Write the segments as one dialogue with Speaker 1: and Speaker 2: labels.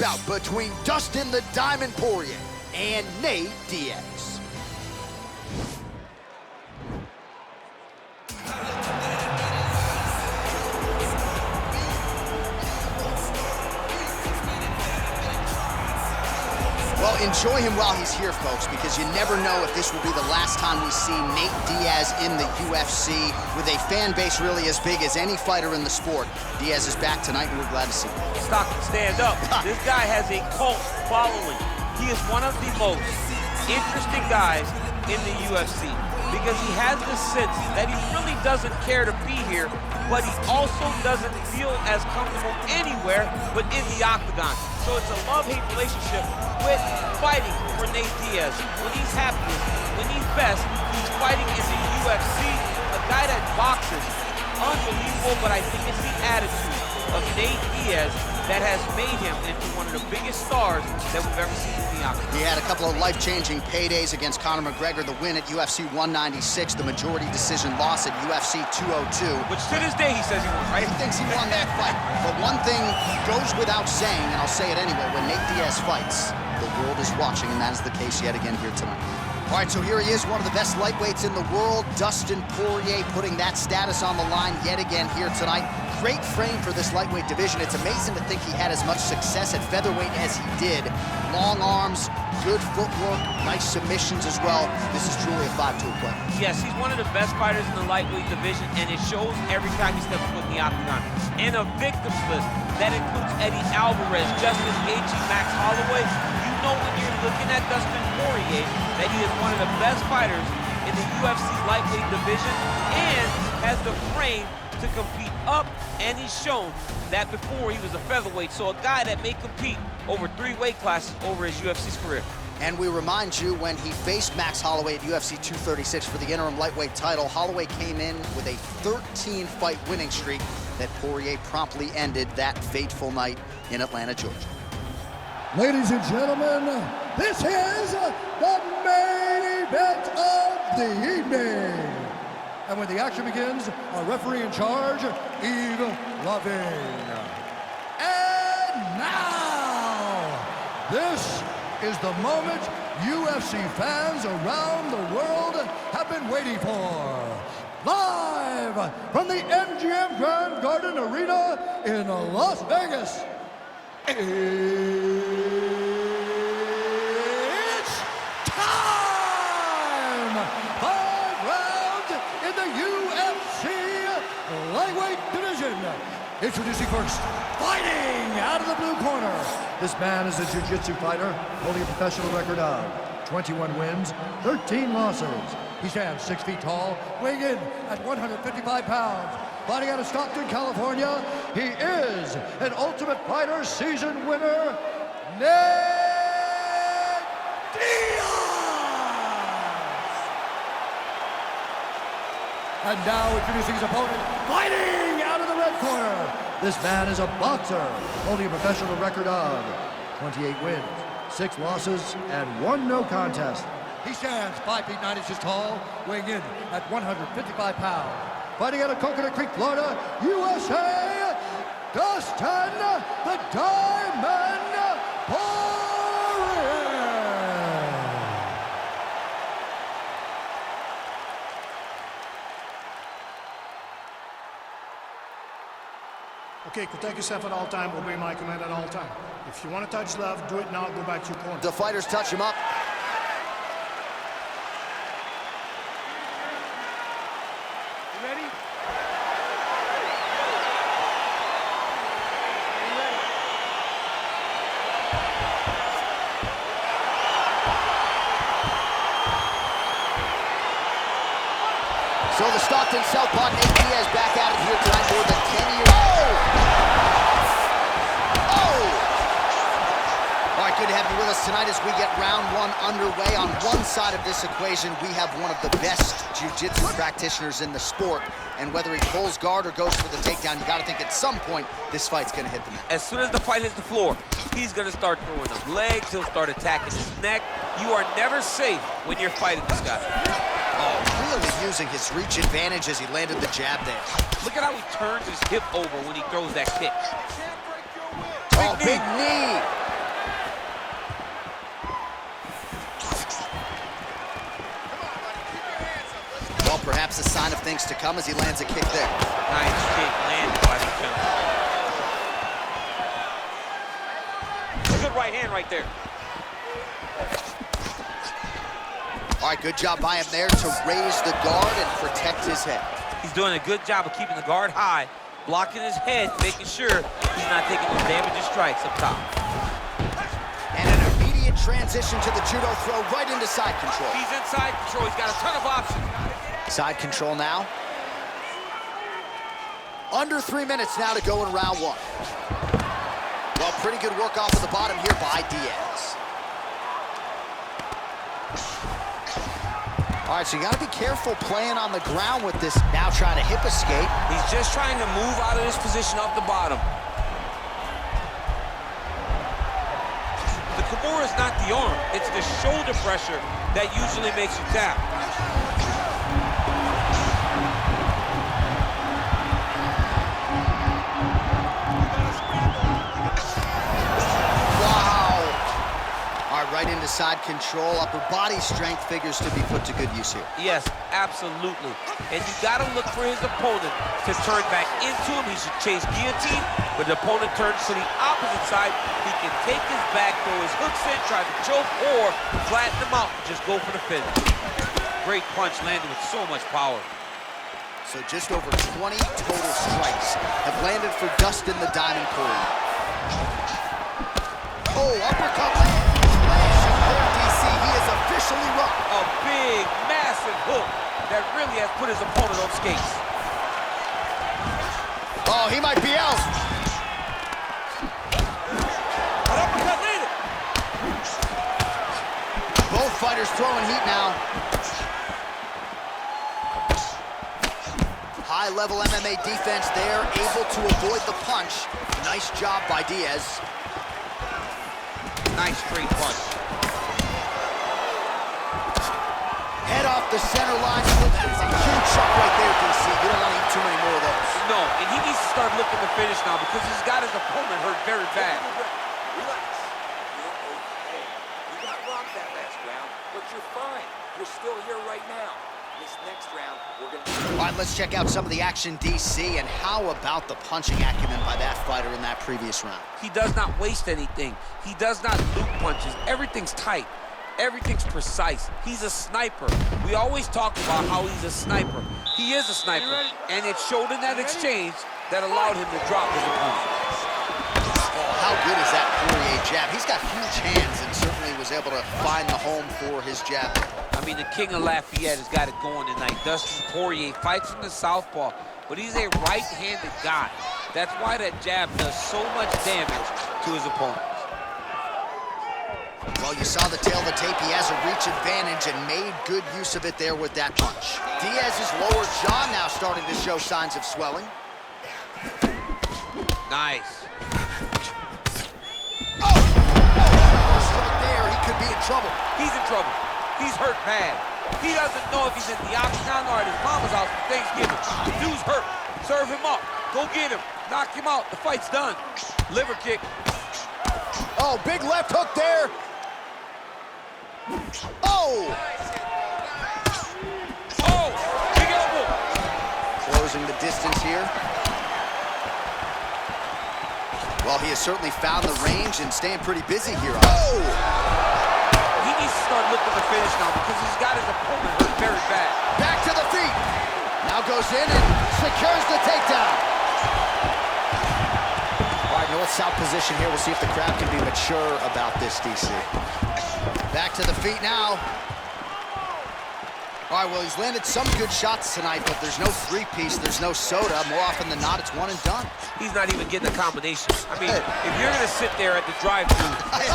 Speaker 1: bout between Dustin the Diamond Poirier and Nate Diaz. Well, enjoy him while he's here, folks, because you never know if this will be the last time we see Nate Diaz in the UFC with a fan base really as big as any fighter in the sport. Diaz is back tonight, and we're glad to see him.
Speaker 2: Stockton, stand up. This guy has a cult following. He is one of the most interesting guys in the UFC because he has this sense that he really doesn't care to be here, but he also doesn't feel as comfortable anywhere but in the octagon. So it's a love-hate relationship with fighting for Nate Diaz. When he's happiest, when he's best, he's fighting in the UFC. A guy that boxes, unbelievable, but I think it's the attitude of Nate Diaz that has made him into one of the biggest stars that we've ever seen in the octagon.
Speaker 1: He had a couple of life-changing paydays against Conor McGregor, the win at UFC 196, the majority decision loss at UFC 202.
Speaker 2: Which to this day he says he won, right?
Speaker 1: He thinks he won that fight. But one thing goes without saying, and I'll say it anyway, when Nate Diaz fights, the world is watching, and that is the case yet again here tonight. All right, so here he is, one of the best lightweights in the world, Dustin Poirier, putting that status on the line yet again here tonight. Great frame for this lightweight division. It's amazing to think he had as much success at featherweight as he did. Long arms, good footwork, nice submissions as well. This is truly a 5-tool player.
Speaker 2: Yes, he's one of the best fighters in the lightweight division, and it shows every time he steps foot in the octagon. And a victims list that includes Eddie Alvarez, Justice Gaethje, Max Holloway. You know when you're looking at Dustin Poirier that he is one of the best fighters in the UFC lightweight division and has the frame to compete up, and he's shown that before he was a featherweight, so a guy that may compete over 3 weight classes over his UFC's career.
Speaker 1: And we remind you, when he faced Max Holloway at UFC 236 for the interim lightweight title, Holloway came in with a 13-fight winning streak that Poirier promptly ended that fateful night in Atlanta, Georgia.
Speaker 3: Ladies and gentlemen, this is the main event of the evening. And when the action begins, our referee in charge, Yves Lavigne. And now, this is the moment UFC fans around the world have been waiting for. Live from the MGM Grand Garden Arena in Las Vegas. It's time! 5 rounds in the UFC lightweight division. Introducing first, fighting out of the blue corner. This man is a jiu-jitsu fighter holding a professional record of 21 wins, 13 losses. He stands 6 feet tall, weighing in at 155 pounds. Fighting out of Stockton, California, he is an Ultimate Fighter season winner, Nate Diaz! And now introducing his opponent, fighting out of the red corner. This man is a boxer, holding a professional record of 28 wins, 6 losses, and 1 no contest. He stands 5 feet 9 inches tall, weighing in at 155 pounds. Fighting out of Coconut Creek, Florida, USA, Dustin the Diamond Poirier.
Speaker 4: Okay, protect yourself at all time, obey my command at all time. If you want to touch love, do it now, go back to your corner.
Speaker 1: The fighters touch him up. So the Stockton Southpaw Nate Diaz back at it here tonight, more than 10 years. Oh! All right, good to have you with us tonight as we get round 1 underway. On one side of this equation, we have one of the best jiu-jitsu practitioners in the sport. And whether he pulls guard or goes for the takedown, you got to think at some point this fight's going to hit the mat.
Speaker 2: As soon as the fight hits the floor, he's going to start throwing up legs. He'll start attacking his neck. You are never safe when you're fighting this guy.
Speaker 1: Oh, really using his reach advantage as he landed the jab there.
Speaker 2: Look at how he turns his hip over when he throws that kick.
Speaker 1: Big knee. things to come as he lands a kick there.
Speaker 2: Nice kick landed by the gentleman. Good right hand right there.
Speaker 1: All right, good job by him there to raise the guard and protect his head.
Speaker 2: He's doing a good job of keeping the guard high, blocking his head, making sure he's not taking those damaging strikes up top.
Speaker 1: And an immediate transition to the judo throw right into side control.
Speaker 2: He's in side control. He's got a ton of options.
Speaker 1: Side control now. Under 3 minutes now to go in round one. Well, pretty good work off of the bottom here by Diaz. All right, so you got to be careful playing on the ground with this. Now trying to hip escape.
Speaker 2: He's just trying to move out of this position off the bottom. The Kimura is not the arm. It's the shoulder pressure that usually makes you tap.
Speaker 1: Right into side control. Upper body strength figures to be put to good use here.
Speaker 2: Yes, absolutely. And you got to look for his opponent to turn back into him. He should chase guillotine, but the opponent turns to the opposite side. He can take his back, throw his hooks in, try to choke, or flatten him out and just go for the finish. Great punch landed with so much power.
Speaker 1: So just over 20 total strikes have landed for Dustin the Diamond Poirier. Oh, uppercut land. DC, he is officially rocked.
Speaker 2: A big, massive hook that really has put his opponent on skates.
Speaker 1: Oh, he might be out.
Speaker 2: An uppercut landed.
Speaker 1: Both fighters throwing heat now. High-level MMA defense there, able to avoid the punch. Nice job by Diaz.
Speaker 2: Nice straight punch.
Speaker 1: Head off the center line. That is a huge shot right there, DC. You don't want to eat too many more of those.
Speaker 2: No, and he needs to start looking to finish now because he's got his opponent hurt very bad.
Speaker 5: Relax. You're okay. You got rocked that last round, but you're fine. You're still here right now. This next round, we're going to...
Speaker 1: All right, let's check out some of the action, DC, and how about the punching acumen by that fighter in that previous round?
Speaker 2: He does not waste anything. He does not loop punches. Everything's tight. Everything's precise. He's a sniper. We always talk about how he's a sniper. He is a sniper, and it showed in that exchange that allowed him to drop his opponent.
Speaker 1: Oh, how good is that Poirier jab? He's got huge hands and certainly was able to find the home for his jab.
Speaker 2: I mean, the King of Lafayette has got it going tonight. Dustin Poirier fights from the southpaw, but he's a right-handed guy. That's why that jab does so much damage to his opponent.
Speaker 1: Well, you saw the tail of the tape. He has a reach advantage and made good use of it there with that punch. Diaz's lower jaw now starting to show signs of swelling.
Speaker 2: Nice.
Speaker 1: Oh! Right there, he could be in trouble.
Speaker 2: He's in trouble. He's hurt bad. He doesn't know if he's in the octagon or at his mama's house for Thanksgiving. The dude's hurt. Serve him up. Go get him. Knock him out. The fight's done. Liver kick.
Speaker 1: Oh, big left hook there. Oh!
Speaker 2: Oh! Big elbow!
Speaker 1: Closing the distance here. Well, he has certainly found the range and staying pretty busy here. Oh!
Speaker 2: He needs to start looking to finish now because he's got his opponent hurt very bad.
Speaker 1: Back to the feet. Now goes in and secures the takedown. All right, north-south position here. We'll see if the crowd can be mature about this, DC. Back to the feet now. All right, well, he's landed some good shots tonight, but there's no three-piece, there's no soda. More often than not, it's one and done.
Speaker 2: He's not even getting a combination. I mean, if you're going to sit there at the drive-thru.
Speaker 1: See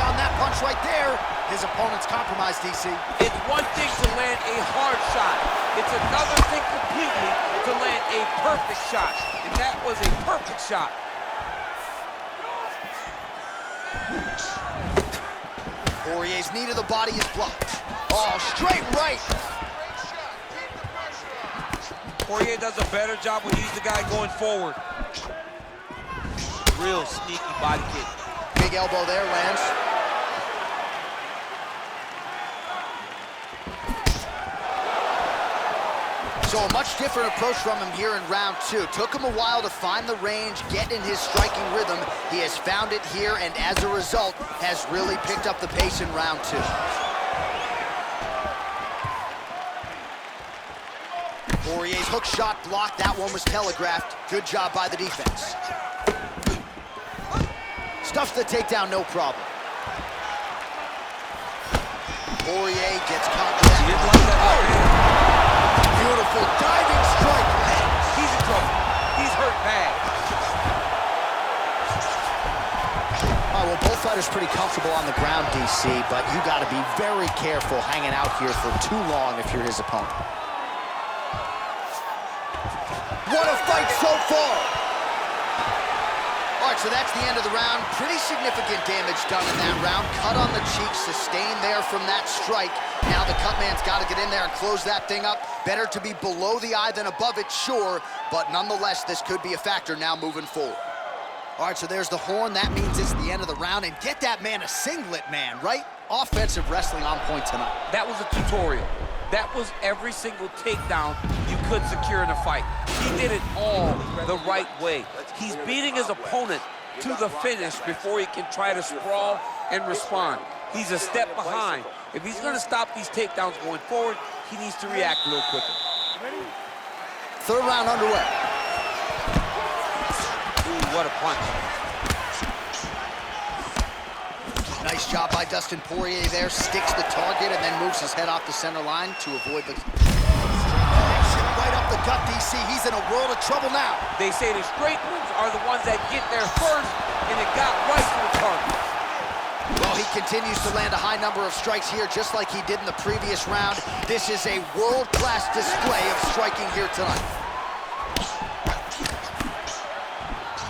Speaker 1: on that punch right there, his opponent's compromised, DC.
Speaker 2: It's one thing to land a hard shot. It's another thing completely to land a perfect shot. And that was a perfect shot.
Speaker 1: Poirier's knee to the body is blocked. Oh, straight right.
Speaker 2: Poirier does a better job when he's the guy going forward. Real sneaky body kick.
Speaker 1: Big elbow there, lands. So a much different approach from him here in round 2. Took him a while to find the range, get in his striking rhythm. He has found it here, and as a result, has really picked up the pace in round 2. Poirier's hook shot blocked. That one was telegraphed. Good job by the defense. Stuffs the takedown, no problem. Poirier gets caught with that. Beautiful diving strike.
Speaker 2: He's in trouble. He's hurt bad.
Speaker 1: Oh, well, both fighters pretty comfortable on the ground, DC, but you got to be very careful hanging out here for too long if you're his opponent. What a fight so far! All right, so that's the end of the round. Pretty significant damage done in that round. Cut on the cheek, sustained there from that strike. Now the cut man's got to get in there and close that thing up. Better to be below the eye than above it, sure, but nonetheless, this could be a factor now moving forward. All right, so there's the horn. That means it's the end of the round. And get that man a singlet, man, right? Offensive wrestling on point tonight.
Speaker 2: That was a tutorial. That was every single takedown you could secure in a fight. He did it all the right way. He's beating his opponent to the finish before he can try to sprawl and respond. He's a step behind. If he's going to stop these takedowns going forward, he needs to react a little quicker.
Speaker 1: Third round underway.
Speaker 2: Ooh, what a punch.
Speaker 1: Nice job by Dustin Poirier there. Sticks the target and then moves his head off the center line to avoid the... Right up the gut, DC. He's in a world of trouble now.
Speaker 2: They say the straight moves are the ones that get there first, and it got right to the target.
Speaker 1: Well, he continues to land a high number of strikes here, just like he did in the previous round. This is a world-class display of striking here tonight.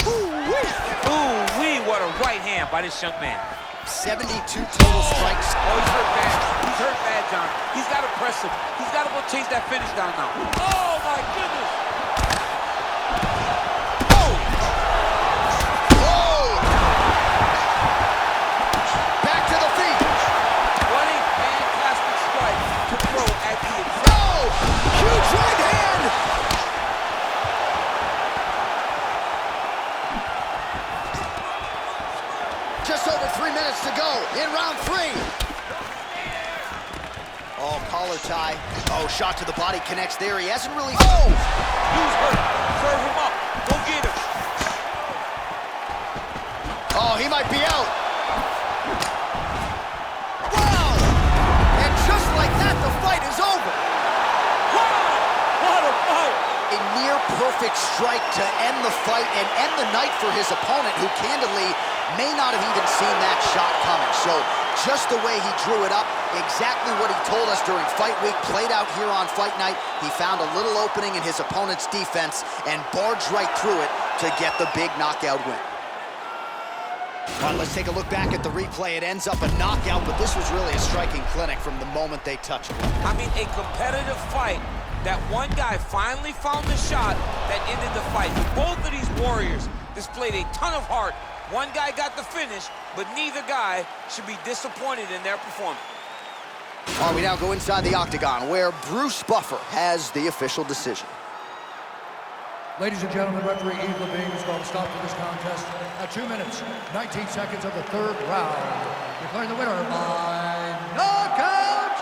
Speaker 2: Ooh-wee! Ooh-wee, what a right hand by this young man.
Speaker 1: 72 total strikes.
Speaker 2: Oh, he's hurt bad. He's hurt bad, John. He's got to press him. He's got to go chase that finish down now. Oh, my goodness.
Speaker 1: Oh! Oh! Back to the feet.
Speaker 2: What a fantastic strike to throw at the exact...
Speaker 1: Oh! Huge right hand! Just over 3 minutes to go in round 3. Oh, collar tie. Oh, shot to the body connects there. He hasn't really... Oh!
Speaker 2: He's hurt. Serve him up. Go get him.
Speaker 1: Oh, he might be out. Wow! And just like that, the fight is over.
Speaker 2: Wow! What a fight!
Speaker 1: A near-perfect strike to end the fight and end the night for his opponent, who candidly may not have even seen that shot coming. So just the way he drew it up, exactly what he told us during fight week, played out here on fight night. He found a little opening in his opponent's defense and barged right through it to get the big knockout win. All right, let's take a look back at the replay. It ends up a knockout, but this was really a striking clinic from the moment they touched it.
Speaker 2: I mean, a competitive fight. That one guy finally found the shot that ended the fight. Both of these warriors displayed a ton of heart. One guy got the finish, but neither guy should be disappointed in their performance.
Speaker 1: All right, we now go inside the octagon, where Bruce Buffer has the official decision.
Speaker 3: Ladies and gentlemen, referee Yves Levine is going to stop to this contest at 2 minutes, 19 seconds of the third round. Declaring the winner by knockout,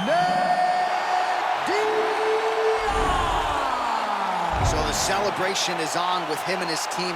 Speaker 3: Diaz!
Speaker 1: So the celebration is on with him and his team.